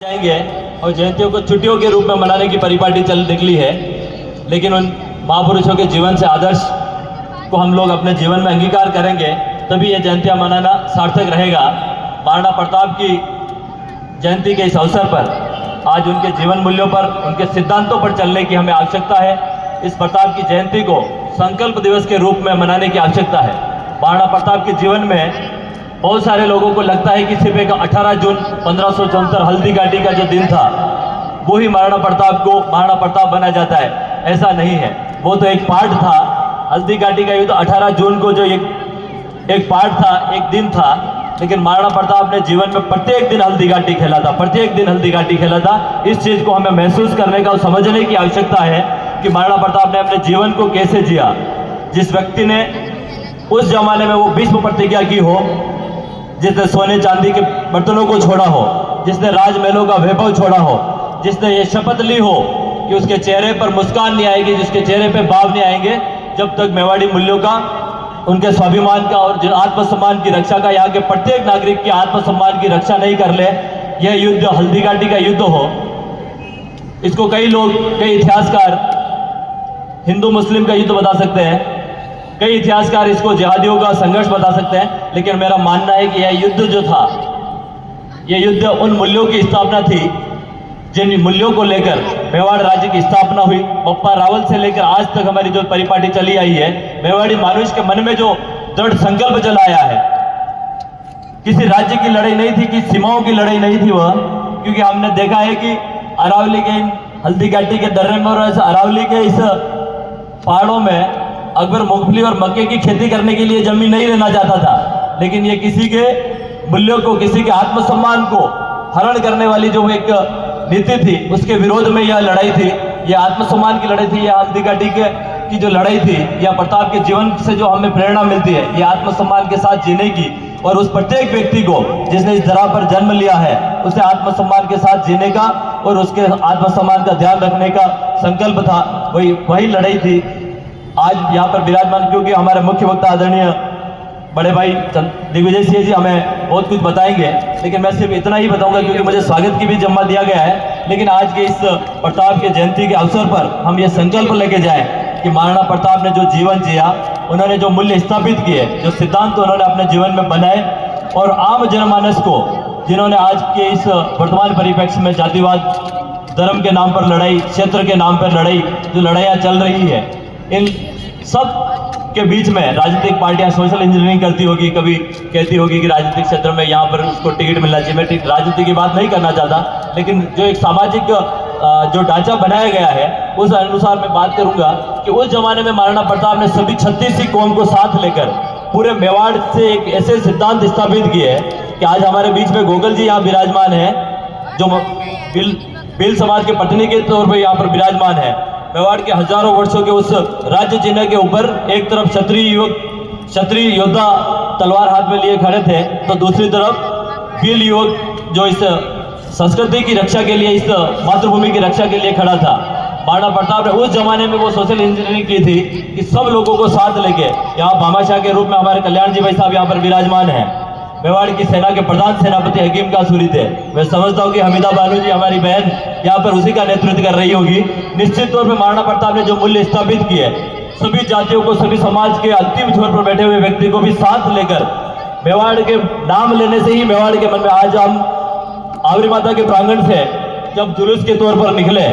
जाएंगे और जयंतियों को छुट्टियों के रूप में मनाने की परिपाटी चल निकली है, लेकिन उन महापुरुषों के जीवन से आदर्श को हम लोग अपने जीवन में अंगीकार करेंगे तभी ये जयंतियाँ मनाना सार्थक रहेगा। महाराणा प्रताप की जयंती के इस अवसर पर आज उनके जीवन मूल्यों पर, उनके सिद्धांतों पर चलने की हमें आवश्यकता है। इस प्रताप की जयंती को संकल्प दिवस के रूप में मनाने की आवश्यकता है। महाराणा प्रताप के जीवन में बहुत सारे लोगों को लगता है कि सिर्फ एक 18 जून 1574 हल्दी घाटी का जो दिन था वो ही महाराणा प्रताप को महाराणा प्रताप बना जाता है। ऐसा नहीं है, वो तो एक पार्ट था। हल्दी घाटी का युद्ध 18 जून को जो एक पार्ट था, एक दिन था, लेकिन महाराणा प्रताप ने जीवन में प्रत्येक दिन हल्दी घाटी खेला था, प्रत्येक दिन हल्दी घाटी खेला था। इस चीज़ को हमें महसूस करने का और समझने की आवश्यकता है कि महाराणा प्रताप ने अपने जीवन को कैसे जिया। जिस व्यक्ति ने उस जमाने में वो भीष्म प्रतिज्ञा की हो, जिसने सोने चांदी के बर्तनों को छोड़ा हो, जिसने राजमहलों का वैभव छोड़ा हो, जिसने ये शपथ ली हो कि उसके चेहरे पर मुस्कान नहीं आएगी, जिसके चेहरे पे भाव नहीं आएंगे जब तक मेवाड़ी मूल्यों का, उनके स्वाभिमान का और आत्मसम्मान की रक्षा का, यहाँ के प्रत्येक नागरिक के आत्मसम्मान की रक्षा नहीं कर ले, यह युद्ध हल्दी घाटी का युद्ध हो। इसको कई लोग, कई इतिहासकार हिंदू मुस्लिम का युद्ध बता सकते हैं, कई इतिहासकार इसको जिहादियों का संघर्ष बता सकते हैं, लेकिन मेरा मानना है कि यह युद्ध जो था, यह युद्ध उन मूल्यों की स्थापना थी जिन मूल्यों को लेकर मेवाड़ राज्य की स्थापना हुई। बप्पा रावल से लेकर आज तक हमारी जो परिपाटी चली आई है, मेवाड़ी मानुष के मन में जो दृढ़ संकल्प जलाया है। किसी राज्य की लड़ाई नहीं थी, किसी सीमाओं की लड़ाई नहीं थी वह, क्योंकि हमने देखा है कि अरावली के हल्दी घाटी के दर्रे में और अरावली के इस पहाड़ों में अकबर मूंगफली और मक्के की खेती करने के लिए जमीन नहीं लेना चाहता था, लेकिन ये किसी के मूल्यों को, किसी के आत्मसम्मान को हरण करने वाली जो एक नीति थी, उसके विरोध में यह लड़ाई थी। यह आत्मसम्मान की लड़ाई थी, यह हल्दी घाटी की जो लड़ाई थी, यह प्रताप के जीवन से जो हमें प्रेरणा मिलती है, यह आत्मसम्मान के साथ जीने की, और उस प्रत्येक व्यक्ति को जिसने इस धरा पर जन्म लिया है उसे आत्मसम्मान के साथ जीने का और उसके आत्मसम्मान का ध्यान रखने का संकल्प था। वही लड़ाई थी। आज यहाँ पर विराजमान, क्योंकि हमारे मुख्य वक्ता आदरणीय बड़े भाई दिग्विजय सिंह जी हमें बहुत कुछ बताएंगे, लेकिन मैं सिर्फ इतना ही बताऊंगा क्योंकि मुझे स्वागत की भी जिम्मा दिया गया है। लेकिन आज के इस प्रताप के जयंती के अवसर पर हम ये संकल्प लेके जाएं कि महाराणा प्रताप ने जो जीवन जिया, उन्होंने जो मूल्य स्थापित किए, जो सिद्धांत उन्होंने अपने जीवन में बनाए, और आम जनमानस को जिन्होंने आज के इस वर्तमान परिप्रेक्ष्य में जातिवाद, धर्म के नाम पर लड़ाई, क्षेत्र के नाम पर लड़ाई, जो लड़ाइयाँ चल रही है, इन सब के बीच में राजनीतिक पार्टियां सोशल इंजीनियरिंग करती होगी, कभी कहती होगी कि राजनीतिक क्षेत्र में यहाँ पर उसको टिकट मिलना चाहिए। मैं राजनीति की बात नहीं करना चाहता, लेकिन जो एक सामाजिक जो ढांचा बनाया गया है उस अनुसार मैं बात करूंगा कि उस जमाने में महाराणा प्रताप ने सभी 36 कौम को साथ लेकर पूरे मेवाड़ से एक ऐसे सिद्धांत स्थापित किए कि आज हमारे बीच में गोगल जी यहाँ विराजमान है, जो भील समाज के पत्नी के तौर पर यहाँ पर विराजमान है। मेवाड़ के हजारों वर्षों के उस राज्य चिन्ह के ऊपर एक तरफ क्षत्रिय योद्धा तलवार हाथ में लिए खड़े थे, तो दूसरी तरफ भील युवक जो इस संस्कृति की रक्षा के लिए, इस मातृभूमि की रक्षा के लिए खड़ा था। महाराणा प्रताप ने उस जमाने में वो सोशल इंजीनियरिंग की थी कि सब लोगों को साथ लेके, यहाँ भामाशाह के रूप में हमारे कल्याण जी भाई साहब यहाँ पर विराजमान है, मेवाड़ की सेना के प्रधान सेनापति हकीम कासूरी थे। मैं समझता हूँ कि हमीदा बानू जी हमारी बहन यहाँ पर उसी का नेतृत्व कर रही होगी। निश्चित तौर पर महाराणा प्रताप ने जो मूल्य स्थापित किए, सभी जातियों को, सभी समाज के अंतिम छोर पर बैठे हुए व्यक्ति को भी साथ लेकर, मेवाड़ के नाम लेने से ही मेवाड़ के मन में, आज हम आवरी माता के प्रांगण से जब जुलूस के तौर पर निकले,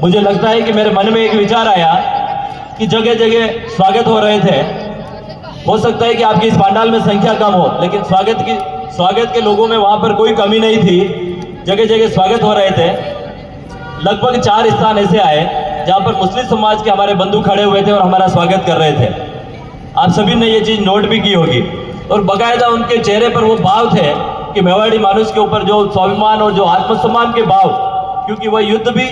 मुझे लगता है कि मेरे मन में एक विचार आया कि जगह जगह स्वागत हो रहे थे। हो सकता है कि आपकी इस पंडाल में संख्या कम हो, लेकिन स्वागत के लोगों में वहां पर कोई कमी नहीं थी, जगह जगह स्वागत हो रहे थे। लगभग 4 स्थान ऐसे आए जहां पर मुस्लिम समाज के हमारे बंधु खड़े हुए थे और हमारा स्वागत कर रहे थे। आप सभी ने ये चीज नोट भी की होगी, और बाकायदा उनके चेहरे पर वो भाव थे कि मेवाड़ी मानुष के ऊपर जो स्वाभिमान और जो आत्मसम्मान के भाव, क्योंकि वह युद्ध भी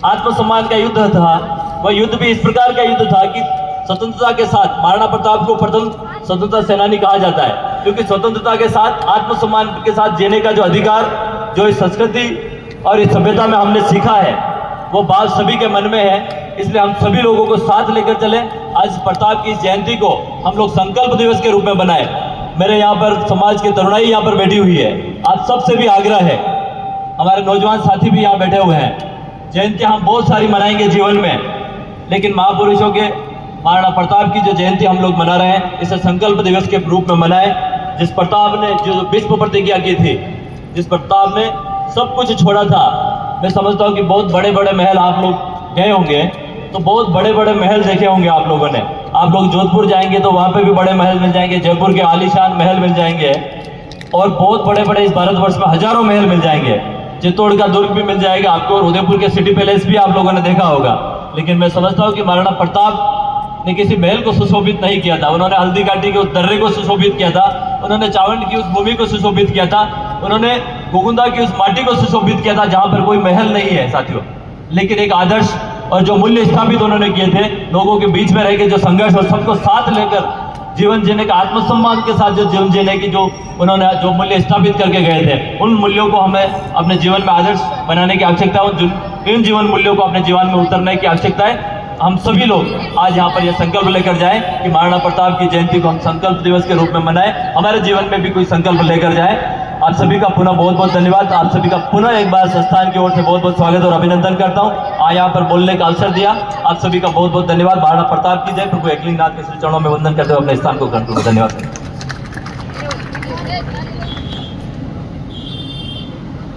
आत्मसम्मान का युद्ध था, वह युद्ध भी इस प्रकार का युद्ध था कि स्वतंत्रता के साथ महाराणा प्रताप को प्रथम स्वतंत्रता सेनानी कहा जाता है, क्योंकि स्वतंत्रता के साथ, आत्मसम्मान के साथ जीने का जो अधिकार, जो इस संस्कृति और इस सभ्यता में हमने सीखा है, वो बात सभी के मन में है। इसलिए हम सभी लोगों को साथ लेकर चले। आज प्रताप की इस जयंती को हम लोग संकल्प दिवस के रूप में बनाए। मेरे यहाँ पर समाज की तरुणाई यहाँ पर बैठी हुई है, आप सबसे भी आग्रह है, हमारे नौजवान साथी भी यहाँ बैठे हुए हैं। जयंती हम बहुत सारी मनाएंगे जीवन में, लेकिन महापुरुषों के महाराणा प्रताप की जो जयंती हम लोग मना रहे हैं, इसे संकल्प दिवस के रूप में मनाएं। जिस प्रताप ने जो विश्व प्रतिज्ञा की थी, जिस प्रताप ने सब कुछ छोड़ा था, मैं समझता हूँ कि बहुत बड़े बड़े महल आप लोग गए होंगे, तो बहुत बड़े बड़े महल देखे होंगे आप लोगों ने। आप लोग जोधपुर जाएंगे तो वहाँ पे भी बड़े महल मिल जाएंगे, जयपुर के आलीशान महल मिल जाएंगे, और बहुत बड़े बड़े इस भारतवर्ष में हजारों महल मिल जाएंगे। चित्तौड़ का दुर्ग भी मिल जाएगा आपको, और उदयपुर के सिटी पैलेस भी आप लोगों ने देखा होगा। लेकिन मैं समझता हूँ कि महाराणा प्रताप ने किसी महल को सुशोभित नहीं किया था। उन्होंने हल्दी घाटी के उस दर्रे को सुशोभित किया था, उन्होंने चावंड की उस भूमि को सुशोभित किया था, उन्होंने गोकुंदा की उस माटी को सुशोभित किया था जहां पर कोई महल नहीं है साथियों, लेकिन एक आदर्श और जो मूल्य स्थापित उन्होंने किए थे, लोगों के बीच में रह के जो संघर्ष और सबको साथ लेकर जीवन जीने का, आत्मसम्मान के साथ जो जीवन जीने की जो उन्होंने जो मूल्य स्थापित करके गए थे, उन मूल्यों को हमें अपने जीवन में आदर्श बनाने की आवश्यकता है। इन जीवन मूल्यों को अपने जीवन में उतरने की आवश्यकता है। हम सभी लोग आज यहाँ पर यह संकल्प लेकर जाएं कि महाराणा प्रताप की जयंती को हम संकल्प दिवस के रूप में मनाएं, हमारे जीवन में भी कोई संकल्प लेकर जाएं। आप सभी का पुनः बहुत बहुत धन्यवाद। आप सभी का पुनः एक बार संस्थान की ओर से बहुत बहुत स्वागत और अभिनंदन करता हूँ। आज यहाँ पर बोलने का अवसर दिया, आप सभी का बहुत बहुत धन्यवाद। महाराणा प्रताप की जय। प्रभु एकलिंगनाथ के श्री चरणों में वंदन करते हुए अपने स्थान को ग्रहण करूँ। धन्यवाद।